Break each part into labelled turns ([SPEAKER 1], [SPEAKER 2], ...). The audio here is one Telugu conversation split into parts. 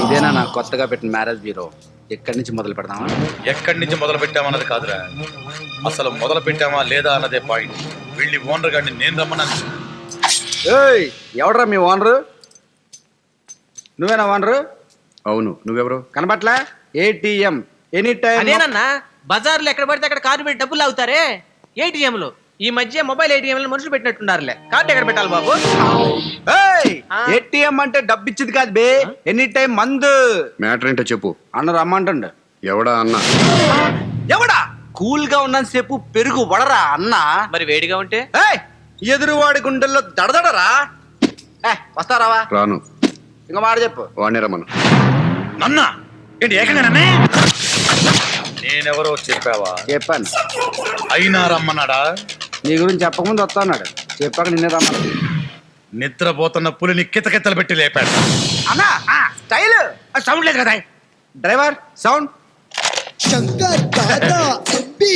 [SPEAKER 1] ఇదేనా నా కొత్తగా పెట్టిన మ్యారేజ్ బ్యూరో? ఎక్కడి నుంచి మొదలు పెడదామా?
[SPEAKER 2] ఎక్కడి నుంచి మొదలు పెట్టామన్నది కాదురా, అసలు మొదలు పెట్టామా లేదా అన్నదే పాయింట్. వెళ్ళి ఓనర్ గారిని నేను రమ్మన్నాను.
[SPEAKER 1] ఏయ్, ఎవడరా మీ ఓనరు? నువ్వేనా ఓనరు?
[SPEAKER 3] అవును, నువ్వెవరు?
[SPEAKER 1] కనబట్లా? ATM any time.
[SPEAKER 4] అదేనన్నా, బజార్లో ఎక్కడ పడితే అక్కడ కార్డు పెట్టి డబ్బులు అవుతారే ఏటీఎంలు. ఈ మధ్య మొబైల్ ఏటీఎంలు మనుషులు పెట్టినట్టున్నారులే. కార్డు ఎక్కడ పెట్టాలి బాబు?
[SPEAKER 1] ఏటీఎం అంటే డబ్బు ఇచ్చింది కాదు బే, ఎనీ టైం మందు.
[SPEAKER 3] మ్యాటర్ ఏంటో చెప్పు.
[SPEAKER 1] అన్న రమ్మంటుండ.
[SPEAKER 3] ఎవడా అన్న?
[SPEAKER 1] ఎవడా? కూల్ గా ఉన్నంత సేపు పెరుగు వడరా అన్న.
[SPEAKER 4] మరి వేడిగా ఉంటే
[SPEAKER 1] ఎదురువాడి గుండెల్లో దడదడరా. వస్తారావా?
[SPEAKER 3] రాను.
[SPEAKER 1] ఇంకో మాట చెప్పు.
[SPEAKER 3] వాడిని రమ్మను.
[SPEAKER 2] నన్నా ఏంటి ఏకంగా నన్నే? నేనెవరో చెప్పావా?
[SPEAKER 1] చెప్పాను.
[SPEAKER 2] అయినా రమ్మన్నాడా?
[SPEAKER 1] నీ గురించి చెప్పకముందు వస్తా అన్నాడు. చెప్పాక నిన్నే రమ్మన్నాడు.
[SPEAKER 2] నిద్రపోతున్న పులిని కితకితలు పెట్టి లేపాడు.
[SPEAKER 1] అన్నా స్టైల్
[SPEAKER 2] సౌండ్ లేదు కదా.
[SPEAKER 1] Driver sound.
[SPEAKER 5] Shankar Dada MB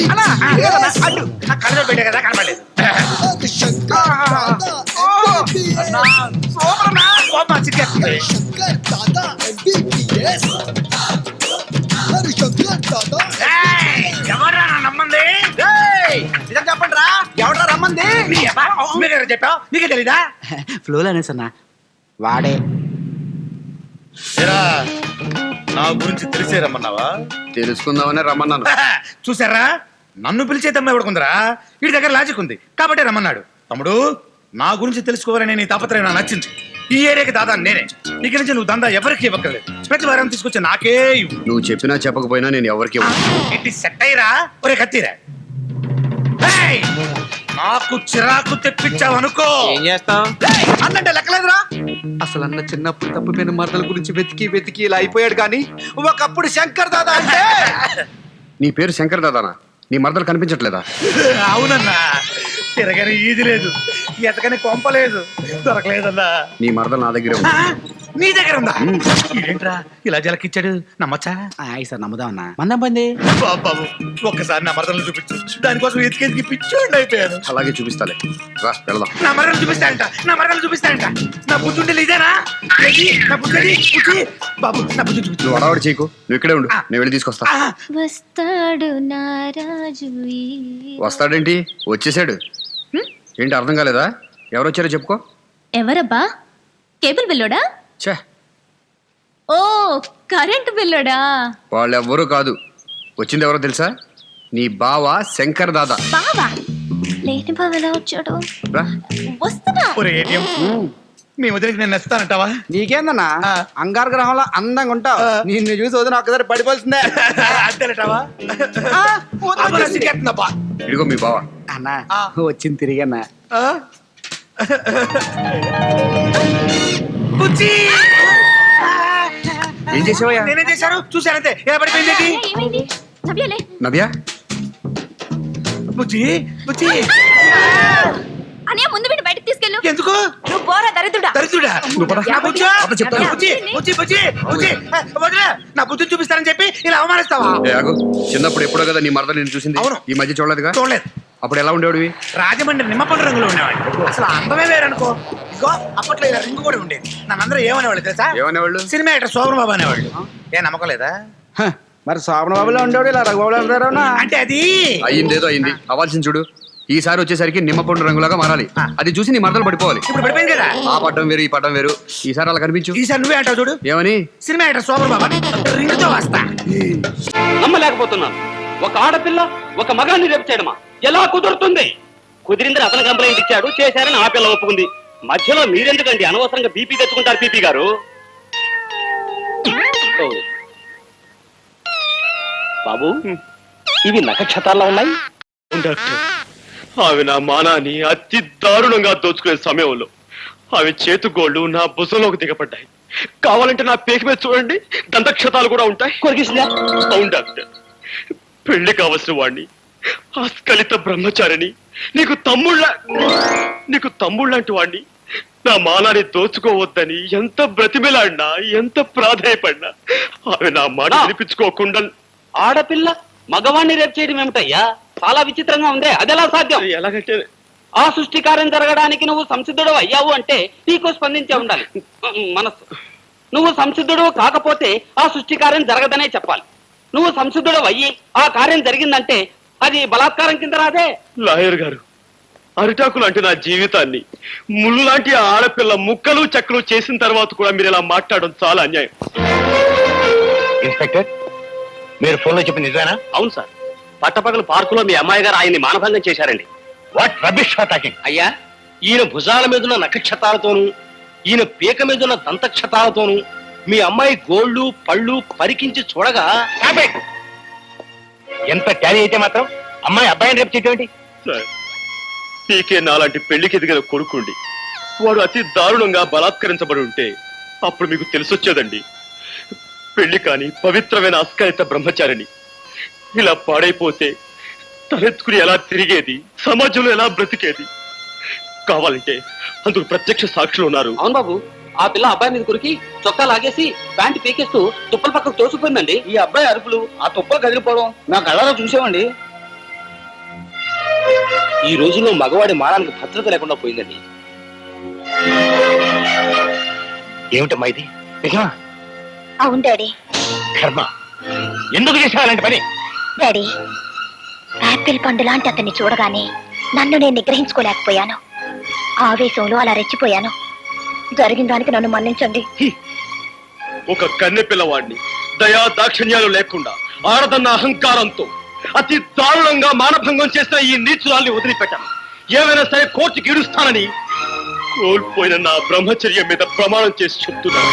[SPEAKER 1] అడ్డు
[SPEAKER 2] కళ్ళలో పెట్టే కదా కనపడలేదు.
[SPEAKER 5] శంకర్ దాదా శంకర్ దాదా ఎంబీబీఎస్ శంకర్ దాదా.
[SPEAKER 2] ఎవరా నమ్మంది?
[SPEAKER 1] నిజం చెప్పండి రా, ఎవడరా రమ్మంది?
[SPEAKER 2] మీరే చెప్పావు, నీకే తెలీదా?
[SPEAKER 1] ఫ్లోలో అనేసన్నా వాడే.
[SPEAKER 2] నా గురించి తెలిసే రమ్మన్నావా?
[SPEAKER 3] తెలుసుకుందామనే రమ్మన్నాను.
[SPEAKER 2] చూసారా, నన్ను పిలిచే తమ్మ ఎవడుకుందరా? వీడి దగ్గర లాజిక్ ఉంది కాబట్టి రమ్మన్నాడు. తమ్ముడు, నా గురించి తెలుసుకోవాలని నీ తాపత్రయం నాకు నచ్చింది. ఈ ఏరియాకి దాదా నేనే. ఇక నుంచి నువ్వు దందా ఎవరికి ఇవ్వక్కర్లేదు. ప్రతి వారం తీసుకొచ్చి నాకే ఇవ్వు.
[SPEAKER 3] నువ్వు చెప్పినా చెప్పకపోయినా నేను ఎవరికి
[SPEAKER 2] ఇట్టి సెట్ అయ్యిరా. ఒరే కత్తిరా, నాకు చిరాకు తెప్పించావనుకో
[SPEAKER 4] ఏం చేస్తాం?
[SPEAKER 1] అన్నంటే లెక్కలేదురా. అసలు అన్న చిన్నప్పుడు తప్పిపోయిన మరదల గురించి వెతికి వెతికి ఇలా అయిపోయాడు. కానీ ఒకప్పుడు శంకర్ దాదా అంటే.
[SPEAKER 3] నీ పేరు శంకర్ దాదానా? నీ మరదలు కనిపించట్లేదా?
[SPEAKER 2] అవునన్నా, తిరగని ఈది లేదు, ఎతకని కొంపలేదు, దొరకలేదన్నా.
[SPEAKER 3] నీ మరదలు నా దగ్గరే ఉంది.
[SPEAKER 2] నీ దగ్గర ఉందా? ఏంట్రా ఇలా జలకిచ్చాడు? నమ్మచ్చా?
[SPEAKER 1] సార్ నమ్ముదామన్నా. మందం పంది
[SPEAKER 2] బాబు, ఒక్కసారి నా మరదలు చూపించు. దానికోసం ఎతికెతికి పిచ్చోండి అయిపోయాను.
[SPEAKER 3] అలాగే చూపిస్తాలే, రా వెళదాం.
[SPEAKER 2] నా మరదలు చూపిస్తాయంట, నా మరదలు చూపిస్తాయంట. నా బుద్ధుంటే ఇదేనా? నా బుద్ధి బాబు, నా బుద్ధి చూపించు.
[SPEAKER 3] నువ్వు అడవాడు చేయకు, నువ్వు ఇక్కడే ఉండు, నేను వెళ్ళి తీసుకొస్తా.
[SPEAKER 6] వస్తాడు నారాజు.
[SPEAKER 3] వస్తాడేంటి? వచ్చేసాడు. ఏంటి అర్థం కాలేదా? ఎవరు వచ్చారో చెప్పుకో.
[SPEAKER 6] ఎవరబ్బా? కేబుల్ బిల్లోడా?
[SPEAKER 3] ఛే,
[SPEAKER 6] ఓ కరెంట్ బిల్లోడా?
[SPEAKER 3] వాళ్ళెవ్వరూ కాదు. వచ్చింది ఎవరో తెలుసా? నీ బావ శంకర్ దాదా.
[SPEAKER 6] బావా? లేని బావ ఎలా వచ్చాడు?
[SPEAKER 3] రా.
[SPEAKER 6] వస్తున్నా.
[SPEAKER 2] మీ వదిలికి నేను నచ్చుతానంటావా?
[SPEAKER 1] నీకేందన్నా, అంగార గ్రహంలో అందంగా ఉంటావు. నిన్ను చూసి వదిన ఒక్కసారి పడిపోతుందే.
[SPEAKER 2] అంతేనటావా?
[SPEAKER 3] ఇదిగో మీ బావ.
[SPEAKER 1] అన్నా వచ్చింది తిరిగన్నా.
[SPEAKER 3] ఏం చేసావయ్యా?
[SPEAKER 2] నేనేం చేశాను చూశానంతే. ఎలా పడిపోయింది?
[SPEAKER 6] ఏమైంది? నవ్యాలే.
[SPEAKER 3] నవ్య,
[SPEAKER 2] బుజ్జి బుజ్జి.
[SPEAKER 6] అనే ముందు వీడిని బయటకు తీసుకెళ్ళు.
[SPEAKER 2] ఎందుకు?
[SPEAKER 6] నువ్వు పోరా దరిద్రుడా.
[SPEAKER 2] దరిద్రుడా? నా బుజ్జి బుజ్జి బుజ్జి బుజ్జి వదిలే. నా బుద్ధిని చూపిస్తానని చెప్పి ఇలా అవమానిస్తావా?
[SPEAKER 3] చిన్నప్పుడు ఎప్పుడో కదా నీ మరదలు నేను చూసింది.
[SPEAKER 2] అవును.
[SPEAKER 3] ఈ మధ్య చూడలేదుగా.
[SPEAKER 2] చూడలేదు.
[SPEAKER 3] అప్పుడు ఎలా ఉండేవాడివి?
[SPEAKER 2] రాజమండ్రి నిమ్మపండు రంగులో ఉండేవాడు. అసలు అందమే వేరనుకో. ఇగో అప్పట్లో ఇలా రింగు కూడా ఉండేది. నన్నందరూ ఏమనేవాళ్ళు తెలుసా?
[SPEAKER 3] ఏమనేవాళ్ళు?
[SPEAKER 2] సినిమా యాక్టర్ శోభన్ బాబు అనేవాళ్ళు. ఏ నమ్మకం లేదా?
[SPEAKER 1] మరి శోభన బాబులో ఉండేవాడు, ఇలా రఘుబాబులో ఉంటారా?
[SPEAKER 2] అంటే అది
[SPEAKER 3] అయ్యిందేదో అయింది. అవ్వాల్సింది చూడు. ఈసారి వచ్చేసరికి నిమ్మపండు రంగులాగా మారాలి. అది చూసి నీ మరదలు పడిపోవాలి.
[SPEAKER 2] ఇప్పుడు పడిపోయింది కదా.
[SPEAKER 3] ఆ పడ్డం వేరు, ఈ పడ్డం వేరు. ఈసారి అలా కనిపించు.
[SPEAKER 2] ఈసారి నువ్వే అంటావు చూడు.
[SPEAKER 3] ఏమని?
[SPEAKER 2] సినిమా యాక్టర్ శోభన్ బాబు రింగుతో వస్తా.
[SPEAKER 7] నమ్మలేకపోతున్నాను. ఒక ఆడపిల్ల ఒక మగాన్ని రేపు చేయడమా? ఎలా కుదురుతుంది? కుదిరిందని అతను కంప్లైంట్ ఇచ్చాడు, చేశారని ఆ పిల్ల ఒప్పుకుంది. మధ్యలో మీరెందుకండి అనవసరంగా బీపీ తెచ్చుకుంటారు? పీపీ గారు, బాబు ఇవి నక్షత్రాల్లో ఉన్నాయి.
[SPEAKER 8] డాక్టర్, ఆమె నా మానాన్ని అతి దారుణంగా దోచుకునే సమయంలో ఆమె చేతుగోళ్లు నా భుజంలోకి దిగబడ్డాయి. కావాలంటే నా పేక మీద చూడండి, దంతక్షతాలు కూడా ఉంటాయి.
[SPEAKER 7] కొరికిసిందా?
[SPEAKER 8] అవును డాక్టర్, పెళ్లి కావలసిన వాడిని, ఆస్కలిత బ్రహ్మచారిని, నీకు తమ్ముళ్ళంటి వాడిని నా మానాన్ని దోచుకోవద్దని ఎంత బ్రతిమిలాడినా, ఎంత ప్రాధాయపడినా ఆమె నా మాట వినిపించుకోకుండా.
[SPEAKER 7] ఆడపిల్ల మగవాణ్ణి రేపు చేయడం ఏమిటయ్యా? చాలా విచిత్రంగా ఉందే. అదెలా సాధ్యం?
[SPEAKER 8] ఎలాగంటే
[SPEAKER 7] ఆ సృష్టి కార్యం జరగడానికి నువ్వు సంసిద్ధుడు అయ్యావు అంటే నీకు స్పందించే ఉండాలి మనస్సు. నువ్వు సంసిద్ధుడు కాకపోతే ఆ సృష్టి కార్యం జరగదనే చెప్పాలి. నువ్వు సంసిద్ధుడు అయ్యి ఆ కార్యం జరిగిందంటే అది బలాత్కారం కింద రాదే.
[SPEAKER 8] లాయర్ గారు, అరిటాకు లాంటి నా జీవితాన్ని ముళ్ళు లాంటి ఆ ఆడపిల్ల ముక్కలు చెక్కలు చేసిన తర్వాత కూడా మీరు ఇలా మాట్లాడడం చాలా అన్యాయం.
[SPEAKER 2] ఇన్స్పెక్టర్, మీరు ఫోన్లో చెప్పిన నిజమేనా?
[SPEAKER 7] అవును సార్, పట్టపగలు పార్కులో మీ అమ్మాయి గారు ఆయన్ని మానభంగం చేశారండి.
[SPEAKER 2] What rubbish talking?
[SPEAKER 9] అయ్యా, ఈయన భుజాల మీదున్న నక్షతాలతోనూ ఈయన పీక మీదున్న దంతక్షతాలతోనూ మీ అమ్మాయి గోళ్ళు పళ్ళు పరికించి చూడగా
[SPEAKER 2] ఎంత ట్యాలీ అయితే మాత్రం అమ్మాయి అబ్బాయిని రేపు చేయటం
[SPEAKER 8] సార్, పీకే నాలాంటి పెళ్లికి ఎదిగిన కొడుకుండి వాడు అతి దారుణంగా బలాత్కరించబడి ఉంటే అప్పుడు మీకు తెలిసొచ్చేదండి. పెళ్లి కాని పవిత్రమైన అస్కరిత బ్రహ్మచారిని ఇలా పాడైపోతే తలెత్తుకుని ఎలా తిరిగేది, సమాజంలో ఎలా బ్రతికేది? కావాలంటే అందుకు ప్రత్యక్ష సాక్షులు ఉన్నారు.
[SPEAKER 7] అవును బాబు, ఆ పిల్ల అబ్బాయి మీద కొరికి చొక్కా లాగేసి ప్యాంటు పీకేస్తూ తుప్పల పక్కకు తోసిపోయిందండి.
[SPEAKER 9] ఈ అబ్బాయి అరుపులు, ఆ తుప్ప కదిలిపోవడం నా కళ్ళలో చూసామండి. ఈ రోజుల్లో మగవాడి మానానికి భద్రత లేకుండా పోయిందండి.
[SPEAKER 2] ఏమిటమ్మా ఇది? నిజమా?
[SPEAKER 6] అవును డాడీ.
[SPEAKER 2] కర్మ, ఎందుకు చేసావు అలాంటి పని?
[SPEAKER 6] డాడీ, యాపిల్ పండు లాంటి అతన్ని చూడగానే నన్ను నేను నిగ్రహించుకోలేకపోయాను. ఆవేశంలో అలా రెచ్చిపోయాను. జరిగిన దానికి నన్ను మన్నించండి.
[SPEAKER 8] ఒక కన్నె పిల్లవాడిని దయా దాక్షిణ్యాలు లేకుండా ఆడదన్న అహంకారంతో అతి దారుణంగా మానభంగం చేసిన ఈ నీచురాల్ని వదిలిపెట్టాను. ఏమైనా సరే కోర్టుకి ఇడుస్తానని కోల్పోయిన నా బ్రహ్మచర్యం మీద ప్రమాణం చేసి చెప్తున్నాను.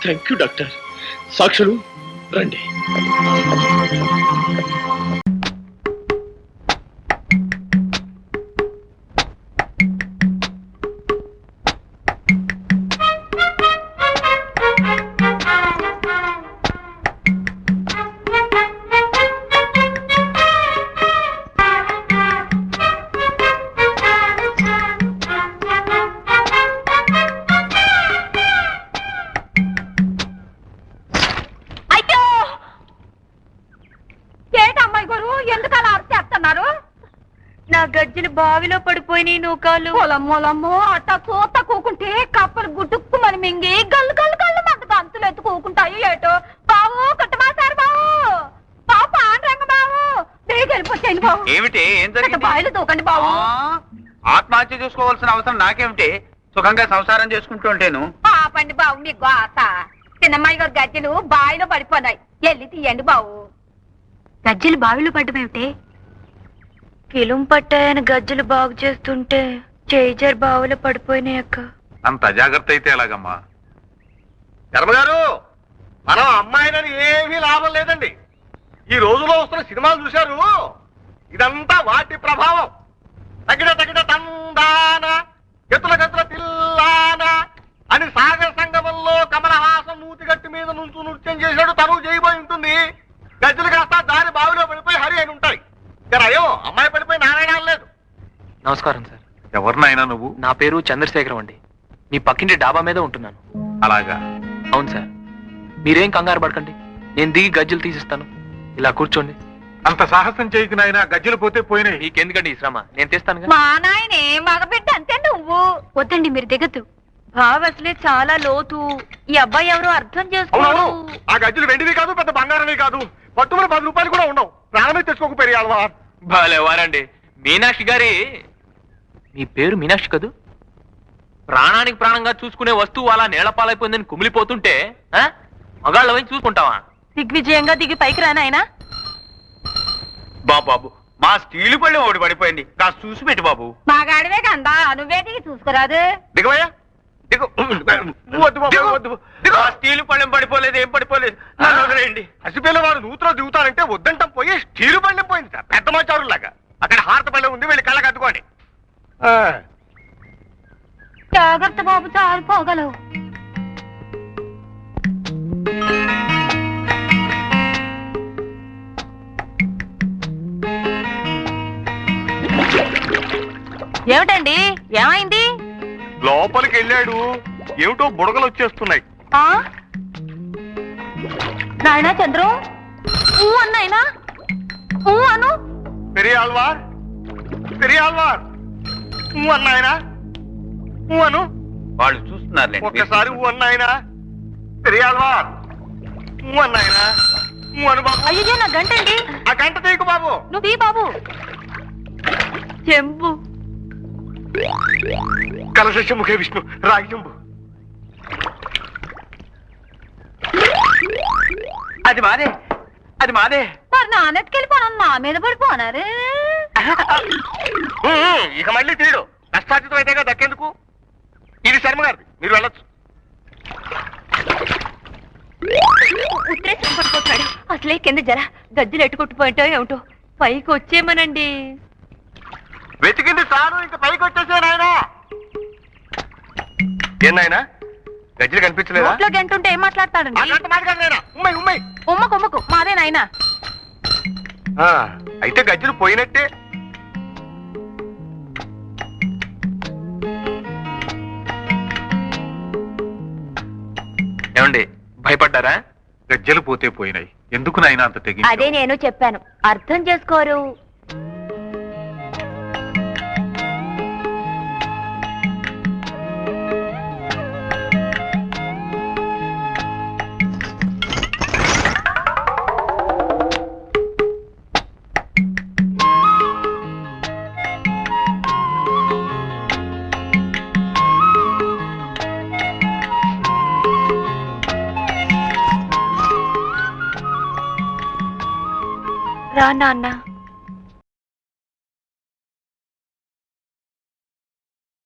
[SPEAKER 8] Thank you doctor. సాక్షులు రండి.
[SPEAKER 6] నా గజ్జలు బావిలో పడిపోయి నూకాలు పొలమ్మో అట్టా చూత కూకుంటే కప్పలు గుట్టుక్కు మన మింగి గల్లు గల్లు గల్లు మంట గంతులు ఎత్తుకుంటాయి ఏటో. బావు కుట్టమాసారు బావు, బావు పాండ్రంగ బావు, బేగ వెళ్ళిపోతాయి బావు.
[SPEAKER 9] ఏమిటి, ఏం జరిగింది?
[SPEAKER 6] బావిలో దూకండి బావు.
[SPEAKER 9] ఆత్మహత్య చేసుకోవాల్సిన అవసరం నాకేమిటి? సుఖంగా సంసారం చేసుకుంటుంటేను.
[SPEAKER 6] పాపండి బావు మీ గోత. చిన్నమ్మాయి గారు గజ్జలు బావిలో పడిపోయినాయి, వెళ్ళి తీయండి బావు. గజ్జలు బావిలో పడ్డమేమిటి? కిలుం పట్టాయని గజ్జలు బాగు చేస్తుంటే చేజర్ బావులో పడిపోయినాయి అక్క.
[SPEAKER 9] అంత అజాగ్రత్త అయితే ఎలాగమ్మా? ధర్మగారు, మనం అమ్మాయినని ఏమీ లాభం లేదండి. ఈ రోజులో వస్తున్న సినిమాలు చూశారు, ఇదంతా వాటి ప్రభావం. తగిన తగిన తందాన ఎత్తుల గతుల తిల్లాన అని సాగర సంగమంలో కమలహాసం నూతిగట్టి మీద నుంచు నృత్యం చేశాడు, తను చేయబోయి ఉంటుంది. గజ్జలు కాస్త దారి బావిలో పడిపోయి హరి అని ఉంటాయి. అయ్యో, అమ్మాయి పడిపోయి నారాయణ లేదు.
[SPEAKER 10] నమస్కారం సార్.
[SPEAKER 9] ఎవరినైనా నువ్వు?
[SPEAKER 10] నా పేరు చంద్రశేఖరం అండి. మీ పక్కింటి డాబా మీద ఉంటున్నాను.
[SPEAKER 9] అలాగా?
[SPEAKER 10] అవును సార్. మీరేం కంగారు పడకండి, నేను దిగి గజ్జలు తీసిస్తాను. ఇలా కూర్చోండి.
[SPEAKER 9] అంత సాహసం చేయకు నాయనా, గజ్జలు పోతే పోయినాయి.
[SPEAKER 10] మీకెందుకండి ఈ శ్రమ, నేను తెస్తాను.
[SPEAKER 6] మా నాయనే మగబిడ్డ అంతే నువ్వు. వద్దండి మీరు దిగద్దు. బావ అసలే చాలా లోతు. ఈ అబ్బాయి ఎవరో అర్థం చేసుకోడు.
[SPEAKER 9] ఆ గజ్జలు వెండివి కాదు, పెద్ద బంగారమే కాదు. పట్టుమని 10 రూపాయలు కూడా ఉండవు. ప్రాణమే తెచ్చుకోకపోయావా?
[SPEAKER 10] భలేవారండి మీనాక్షి గారి. మీ పేరు మీనాక్షి కదూ? ప్రాణానికి ప్రాణంగా చూసుకునే వస్తువు అలా నేలపాలైపోయిందని కుమిలిపోతుంటే మగాళ్ళ వైపు చూసుకుంటావా?
[SPEAKER 6] దిగ్విజయంగా దిగి పైకి రానాయనా.
[SPEAKER 9] బాబు, మా స్టీలు పళ్ళెం ఒకటి పడిపోయింది, కాస్త చూసి పెట్టు బాబు.
[SPEAKER 6] మాగాడివే కందా, నువ్వే దిగి చూసుకురాదు.
[SPEAKER 9] దిగవయ్యా, దిగు. వద్దు బాబు, వద్దు. ఆ స్టీలు పళ్ళెం పడిపోలేదు, ఏం పడిపోలేదు. హసిపిల్ల వారు నూతులో దిగుతారంటే వద్దంటాం పోయి స్టీలు పళ్ళెం పోయింది సార్, పెద్ద మాచారులాగా. అక్కడ హారత పళ్ళెం ఉంది, వెళ్ళి కళ్ళకి అద్దుకోండి.
[SPEAKER 6] జాగ్రత్త బాబు, చాలిపోగలవు. ఏమిటండి, ఏమైంది?
[SPEAKER 9] లోపలికి వెళ్ళాడు, ఏమిటో బుడగలు వచ్చేస్తున్నాయి.
[SPEAKER 6] నాయనా చంద్రం, అన్నాయినా అను.
[SPEAKER 9] పెరియాల్వార్, పెరియాల్వార్ అన్నాయనా, అను.
[SPEAKER 10] వాళ్ళు చూస్తున్నారులే
[SPEAKER 9] ఒక్కసారి ఊ అన్నాయనా తెలియాలవా ఊ అన్నాయనా ఊ అను బాబు.
[SPEAKER 6] అయ్యో నా గంట అండి.
[SPEAKER 9] ఆ గంట తీయకు బాబు.
[SPEAKER 6] నువ్వు తీ బాబు. చెంబు.
[SPEAKER 9] కలశ ముఖే విష్ణు రాగి చెంబు.
[SPEAKER 10] అది మాదే, అది మాదే.
[SPEAKER 6] మరి నానెత్తుకెళ్ళిపోను నా మీద పడిపోనారే.
[SPEAKER 9] ఇక మళ్ళీ తీడు కష్టార్జితం అయితేగా దక్కేందుకు. ఇది శర్మ గారిది, మీరు వెళ్ళొచ్చు.
[SPEAKER 6] ఉత్తరేసం పడిపోతాడు. అసలే కింద జర గజ్జలు ఎట్టుకొట్టుపోయింటో ఏమిటో. పైకి వచ్చేమనండి.
[SPEAKER 9] వెతికింది చాలు, ఇంక పైకి వచ్చేసే నాయనా. ఏం నాయనా గజ్జలు కనిపించలేదా?
[SPEAKER 6] నోట్లో గంట ఉంటే ఏం మాట్లాడతాడండి?
[SPEAKER 9] ఆ గంట మాట కాదు నాయనా. ఉమ్మై ఉమ్మై.
[SPEAKER 6] ఉమ్మకు మాదే నాయనా.
[SPEAKER 9] అయితే గజ్జలు పోయినట్టే.
[SPEAKER 10] ఏమండి భయపడ్డారా?
[SPEAKER 9] గజ్జలు పోతే పోయినాయి, ఎందుకు నాయనా అంత తెగి?
[SPEAKER 6] అదే నేను చెప్పాను, అర్థం చేసుకోరు. రా నాన్న.